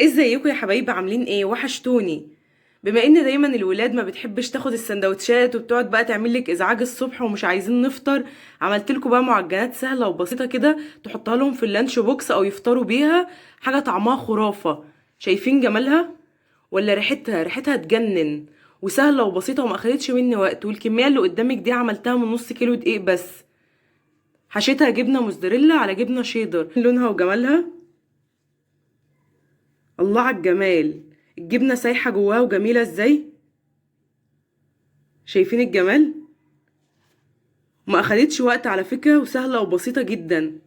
ازيكم يا حبايبي؟ عاملين ايه؟ وحشتوني. بما ان دايما الولاد ما بتحبش تاخد السندوتشات وبتقعد بقى تعمل لك ازعاج الصبح ومش عايزين نفطر، عملت لكم بقى معجنات سهله وبسيطه كده تحطها لهم في اللانش بوكس او يفطروا بيها. حاجه طعمها خرافه. شايفين جمالها؟ ولا ريحتها تجنن. وسهله وبسيطه وما اخدتش مني وقت، والكميه اللي قدامك دي عملتها من نص كيلو دقيق بس. حشيتها جبنه موزاريلا على جبنه شيدر. لونها وجمالها، الله على الجمال. الجبنة سايحة جواها وجميلة ازاي. شايفين الجمال؟ ما اخدتش وقت على فكرة، وسهلة وبسيطة جدا.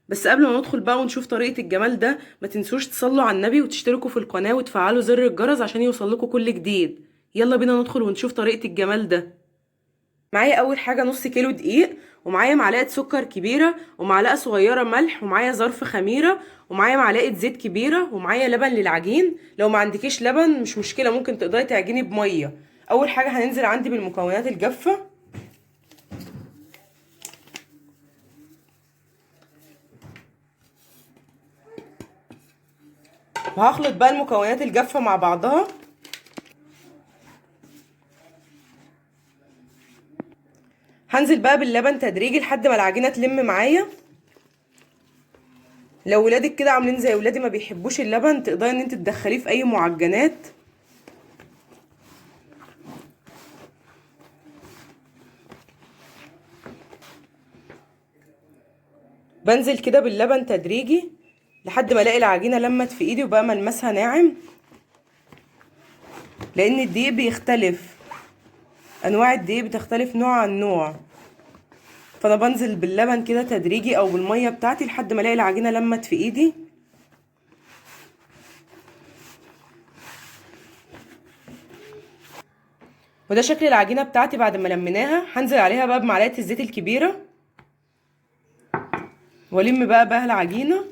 بس قبل ما ندخل بقى ونشوف طريقة الجمال ده، ما تنسوش تصلوا على النبي وتشتركوا في القناة وتفعلوا زر الجرس عشان يوصلكوا كل جديد. يلا بينا ندخل ونشوف طريقة الجمال ده. معايا اول حاجة نص كيلو دقيق، ومعايا معلقة سكر كبيرة، ومعلقة صغيرة ملح، ومعايا ظرف خميرة، ومعايا معلقة زيت كبيرة، ومعايا لبن للعجين. لو ما عندكيش لبن مش مشكلة، ممكن تقدري تعجني بمية. اول حاجة هننزل عندي بالمكونات الجافة، وهخلط بقى المكونات الجافة مع بعضها. هنزل بقى باللبن تدريجي لحد ما العجينة تلم معايا. لو ولادك كده عاملين زي ولادي ما بيحبوش اللبن، تقدري ان انت تدخليه في اي معجنات. بنزل كده باللبن تدريجي لحد ما الاقي العجينة لمت في ايدي وبقى ملمسها ناعم. لان الدقيق بيختلف، انواع الدقيق بتختلف نوع عن نوع. فانا بنزل باللبن كده تدريجي او بالمية بتاعتي لحد ما الاقي العجينة لمت في ايدي. وده شكل العجينة بتاعتي بعد ما لميناها. هنزل عليها بقى بمعلقة الزيت الكبيرة، والم بقى العجينة.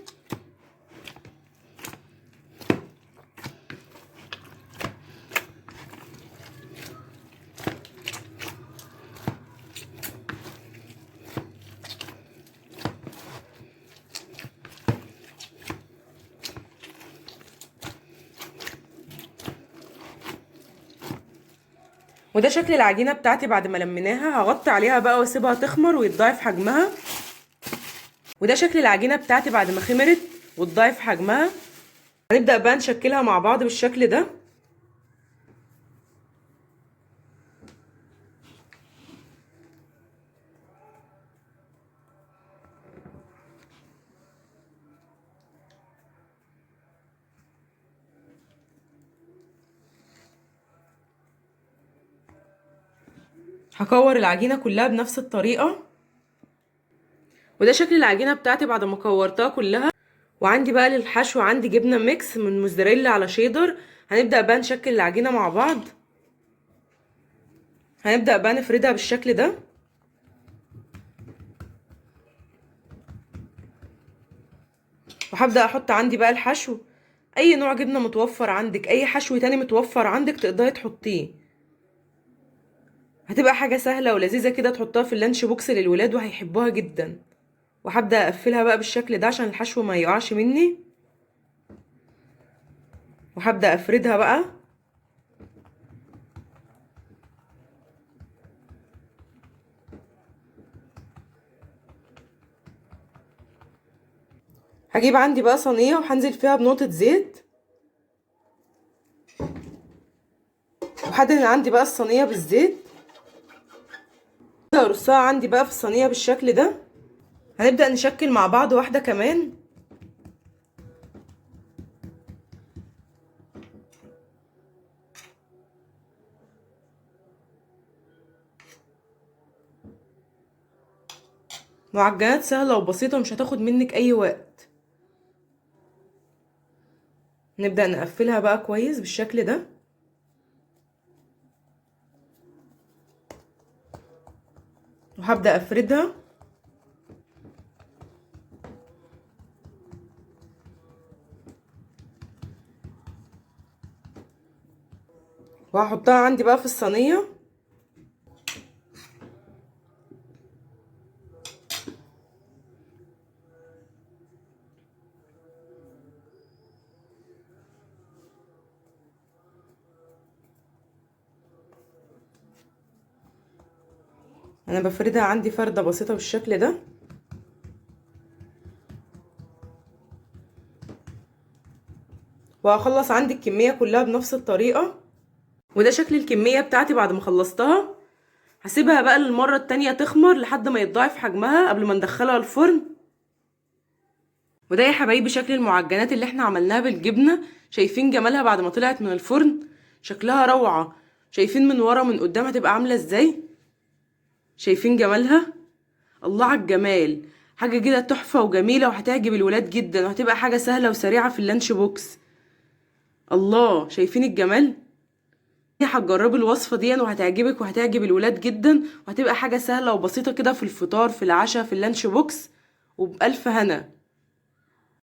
وده شكل العجينة بتاعتي بعد ما لميناها. هغطي عليها بقى واسيبها تخمر ويتضاعف حجمها. وده شكل العجينة بتاعتي بعد ما خمرت وتضاعف حجمها. هنبدأ بقى نشكلها مع بعض بالشكل ده. هكور العجينة كلها بنفس الطريقة. وده شكل العجينة بتاعتي بعد ما كورتها كلها. وعندي بقى للحشو عندي جبنة ميكس من موزاريلا على شيدر. هنبدأ بقى نشكل العجينة مع بعض. هنبدأ بقى نفردها بالشكل ده. وهبدأ احط عندي بقى الحشو. اي نوع جبنة متوفر عندك، اي حشو تاني متوفر عندك تقدري تحطيه. هتبقى حاجة سهلة ولذيذة كده، تحطها في اللانش بوكس للولاد وهيحبوها جدا. وهبدأ اقفلها بقى بالشكل ده عشان الحشو ما يقعش مني. وهبدأ افردها بقى. هجيب عندي بقى صينية وهنزل فيها بنقطة زيت. وهدهن عندي بقى الصينية بالزيت. ارصها عندي بقى في الصينية بالشكل ده. هنبدأ نشكل مع بعض واحدة كمان. معجنات سهلة وبسيطة مش هتاخد منك اي وقت. نبدأ نقفلها بقى كويس بالشكل ده. وهبدأ افردها. وهحطها عندي بقى في الصينية. انا بفردها عندي فردة بسيطة بالشكل ده. وهخلص عندي الكمية كلها بنفس الطريقة. وده شكل الكمية بتاعتي بعد ما خلصتها. هسيبها بقى للمرة التانية تخمر لحد ما يتضاعف حجمها قبل ما ندخلها الفرن. وده يا حبايبي شكل المعجنات اللي احنا عملناها بالجبنة. شايفين جمالها بعد ما طلعت من الفرن؟ شكلها روعة. شايفين من ورا ومن قدام هتبقى عاملة ازاي؟ شايفين جمالها؟ الله على الجمال. حاجة كده تحفة وجميلة وهتعجب الولاد جدا وهتبقى حاجة سهلة وسريعة في اللانش بوكس. الله، شايفين الجمال؟ هتجربي الوصفة دي وهتعجبك وهتعجب الولاد جدا وهتبقى حاجة سهلة وبسيطة كده في الفطار في العشاء في اللانش بوكس. وبألف هنا.